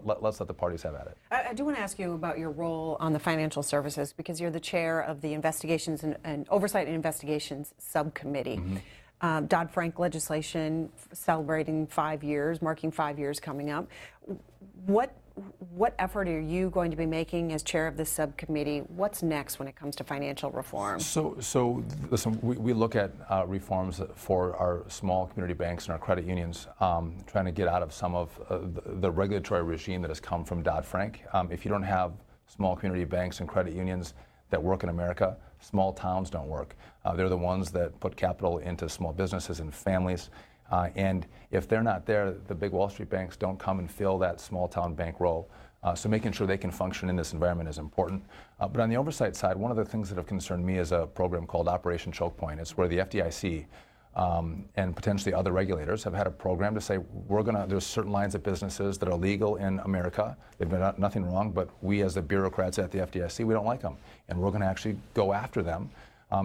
let's let the parties have at it. I do want to ask you about your role on the financial services, because you're the chair of the Investigations and Oversight and Investigations Subcommittee. Dodd-Frank legislation celebrating 5 years, marking 5 years coming up. What effort are you going to be making as chair of this subcommittee? What's next when it comes to financial reform? So listen, we look at reforms for our small community banks and our credit unions, trying to get out of some of the regulatory regime that has come from Dodd-Frank. If you don't have small community banks and credit unions that work in America, small towns don't work. They're the ones that put capital into small businesses and families. And if they're not there, the big Wall Street banks don't come and fill that small town bank role. So making sure they can function in this environment is important. But on the oversight side, one of the things that have concerned me is a program called Operation Choke Point. It's where the FDIC and potentially other regulators have had a program to say, there's certain lines of businesses that are legal in America. They've done nothing wrong, but we as the bureaucrats at the FDIC, we don't like them. And we're going to actually go after them.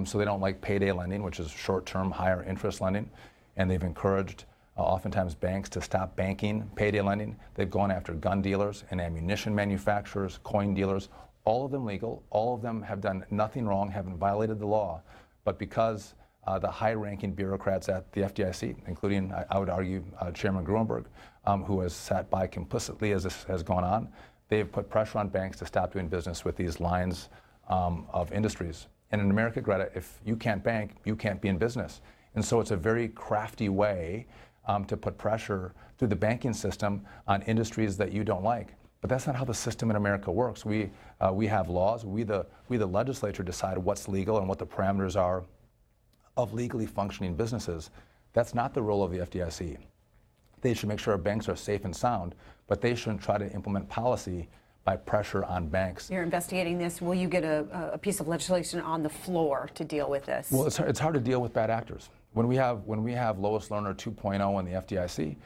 So they don't like payday lending, which is short-term, higher interest lending. And they've encouraged oftentimes banks to stop banking payday lending. They've gone after gun dealers and ammunition manufacturers, coin dealers, all of them legal. All of them have done nothing wrong, haven't violated the law. But because the high-ranking bureaucrats at the FDIC, including, I would argue, Chairman Gruenberg, who has sat by complicitly as this has gone on, they have put pressure on banks to stop doing business with these lines of industries. And in America, Greta, if you can't bank, you can't be in business. And so it's a very crafty way to put pressure through the banking system on industries that you don't like. But that's not how the system in America works. We have laws. We the legislature decide what's legal and what the parameters are of legally functioning businesses. That's not the role of the FDIC. They should make sure our banks are safe and sound, but they shouldn't try to implement policy by pressure on banks. You're investigating this. Will you get a piece of legislation on the floor to deal with this? Well, it's hard to deal with bad actors. When we have Lois Lerner 2.0 in the FDIC,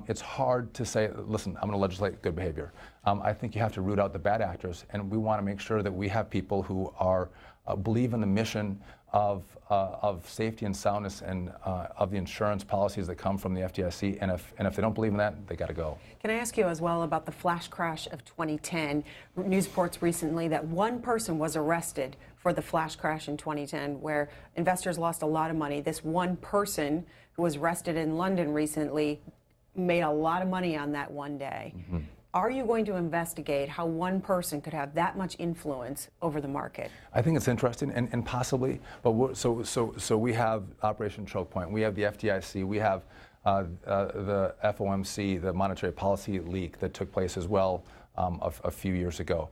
it's hard to say, listen, I'm going to legislate good behavior. I think you have to root out the bad actors, and we want to make sure that we have people who are believe in the mission of safety and soundness and of the insurance policies that come from the FDIC. And if they don't believe in that, they got to go. Can I ask you as well about the flash crash of 2010? News reports recently that one person was arrested for the flash crash in 2010, where investors lost a lot of money. This one person who was arrested in London recently made a lot of money on that one day. Are you going to investigate how one person could have that much influence over the market? I think it's interesting and possibly, but so we have Operation Choke Point, we have the FDIC, we have the FOMC, the monetary policy leak that took place as well a few years ago.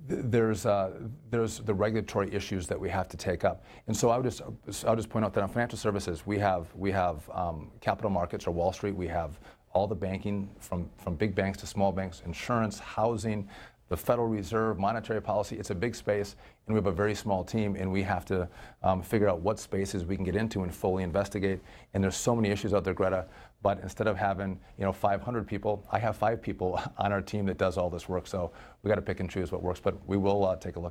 There's the regulatory issues that we have to take up, and so I'll just point out that on financial services we have capital markets or Wall Street. We have all the banking from big banks to small banks, insurance, housing, the Federal Reserve, monetary policy. It's a big space, and we have a very small team, and we have to figure out what spaces we can get into and fully investigate. And there's so many issues out there, Greta, but instead of having 500 people, I have 5 people on our team that does all this work. So we got to pick and choose what works, but we will take a look at it.